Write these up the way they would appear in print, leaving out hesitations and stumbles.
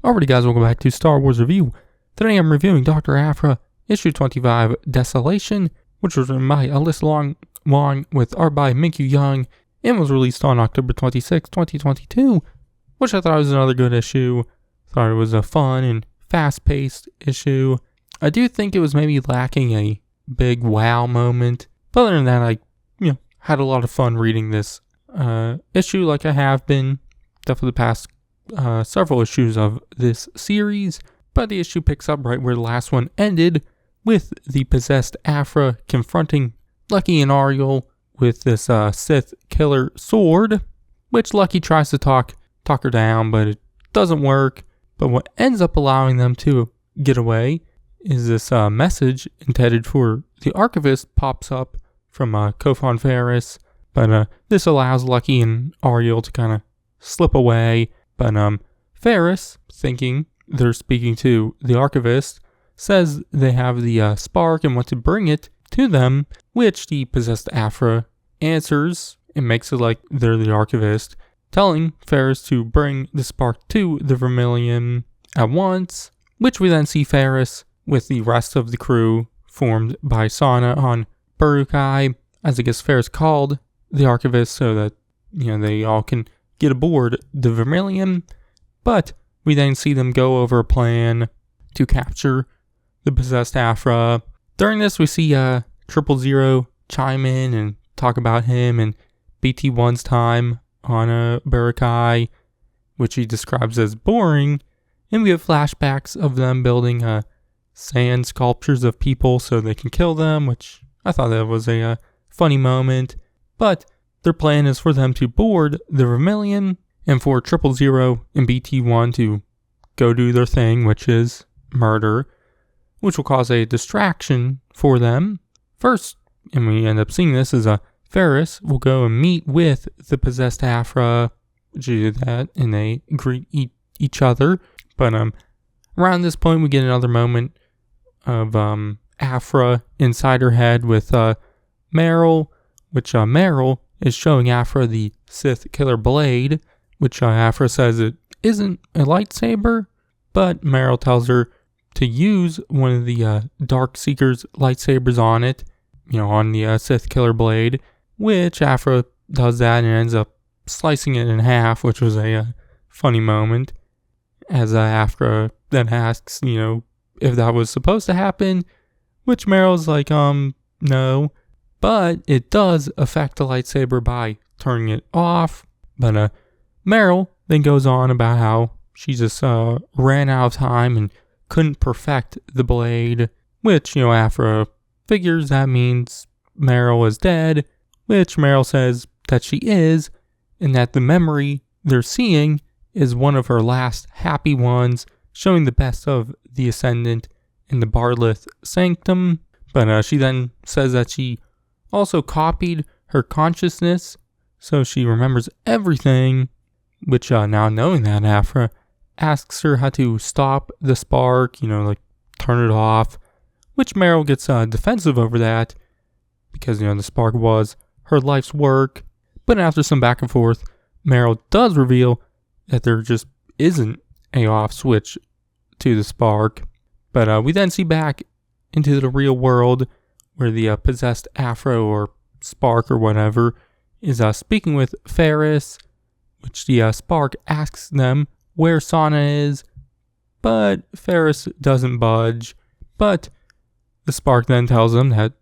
Alrighty guys, welcome back to Star Wars Review. Today I'm reviewing Doctor Aphra, issue 25, Desolation, which was written by Alyssa Wong with art by Minkyu Young, and was released on October 26, 2022, which I thought was another good issue. Thought it was a fun and fast-paced issue. I do think it was maybe lacking a big wow moment, but other than that, I had a lot of fun reading this issue like I have been definitely the past several issues of this series. But the issue picks up right where the last one ended, with the possessed Aphra confronting Lucky and Ariel with this Sith killer sword, which Lucky tries to talk her down, but it doesn't work. But what ends up allowing them to get away is this message intended for the Archivist pops up from Kofan Ferris. But this allows Lucky and Ariel to kind of slip away. But Ferris, thinking they're speaking to the Archivist, says they have the spark and want to bring it to them, which the possessed Aphra answers and makes it like they're the Archivist, telling Ferris to bring the spark to the Vermilion at once, which we then see Ferris with the rest of the crew formed by Sana on Burukai, as I guess Ferris called the Archivist so that, they all can get aboard the Vermilion. But we then see them go over a plan to capture the possessed Aphra. During this, we see 000 chime in and talk about him and BT1's time on Burukai, which he describes as boring. And we have flashbacks of them building sand sculptures of people so they can kill them, which I thought that was a funny moment. But their plan is for them to board the Vermilion and for 000 and BT1 to go do their thing, which is murder, which will cause a distraction for them. First, and we end up seeing this, is Ferris will go and meet with the possessed Aphra, which you do that, and they greet each other. But around this point, we get another moment of Aphra inside her head with Meryl, which Meryl is showing Aphra the Sith killer blade, which Aphra says it isn't a lightsaber, but Meryl tells her to use one of the Dark Seeker's lightsabers on it, on the Sith killer blade, which Aphra does that and ends up slicing it in half, which was a funny moment, as Aphra then asks, if that was supposed to happen, which Meryl's like, no. But it does affect the lightsaber by turning it off. But Meryl then goes on about how she just ran out of time and couldn't perfect the blade, which, Aphra figures that means Meryl is dead, which Meryl says that she is, and that the memory they're seeing is one of her last happy ones, showing the best of the Ascendant in the Barlith Sanctum. But she then says that she also copied her consciousness, so she remembers everything, which now knowing that, Aphra asks her how to stop the spark, turn it off, which Meryl gets defensive over that, because, the spark was her life's work. But after some back and forth, Meryl does reveal that there just isn't a off switch to the spark. But we then see back into the real world, where the possessed Aphra or spark or whatever is speaking with Ferris, which the spark asks them where Sana is, but Ferris doesn't budge. But the spark then tells them that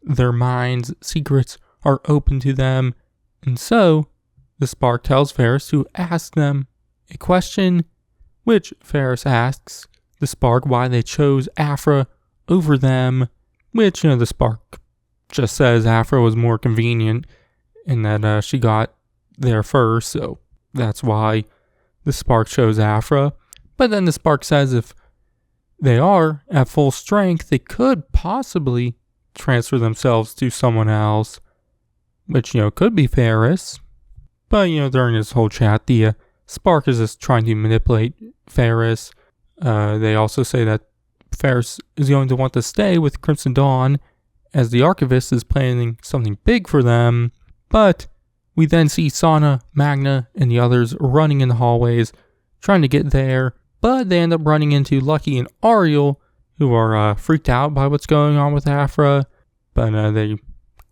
their mind's secrets are open to them, and so the spark tells Ferris to ask them a question, which Ferris asks the spark why they chose Aphra over them, which, the spark just says Aphra was more convenient and that she got there first, so that's why the spark chose Aphra. But then the spark says if they are at full strength, they could possibly transfer themselves to someone else, which, could be Ferris. But, during this whole chat, the spark is just trying to manipulate Ferris. They also say that Ferris is going to want to stay with Crimson Dawn, as the Archivist is planning something big for them. But we then see Sana, Magna, and the others running in the hallways, trying to get there but they end up running into Lucky and Ariel, who are freaked out by what's going on with Aphra, but they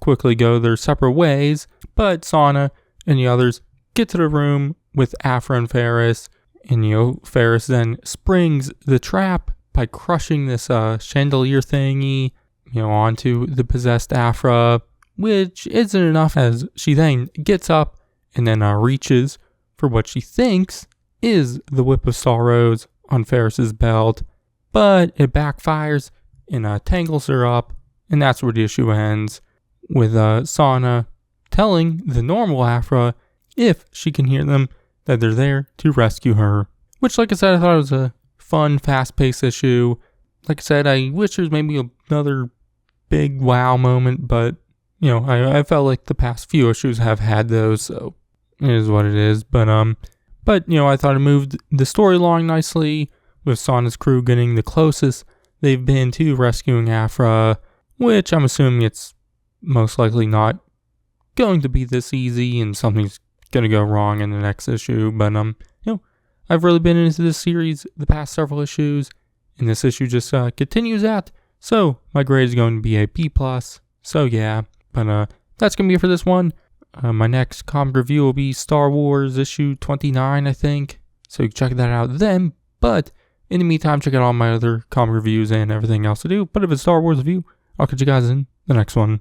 quickly go their separate ways. But Sana and the others get to the room with Aphra and Ferris, and Ferris then springs the trap by crushing this chandelier thingy, onto the possessed Aphra, which isn't enough, as she then gets up and then reaches for what she thinks is the Whip of Sorrows on Ferris's belt, but it backfires and tangles her up, and that's where the issue ends, with Sana telling the normal Aphra, if she can hear them, that they're there to rescue her. Which, like I said, I thought it was a fun, fast-paced issue. Like I said, I wish there was maybe another big wow moment, but, I felt like the past few issues have had those, so it is what it is. But I thought it moved the story along nicely, with Sana's crew getting the closest they've been to rescuing Aphra, which I'm assuming it's most likely not going to be this easy, and something's going to go wrong in the next issue. But, I've really been into this series the past several issues, and this issue just continues that. So my grade is going to be a B+. So yeah, but that's going to be it for this one. My next comic review will be Star Wars issue 29, I think. So you can check that out then. But in the meantime, check out all my other comic reviews and everything else to do. But if it's Star Wars review, I'll catch you guys in the next one.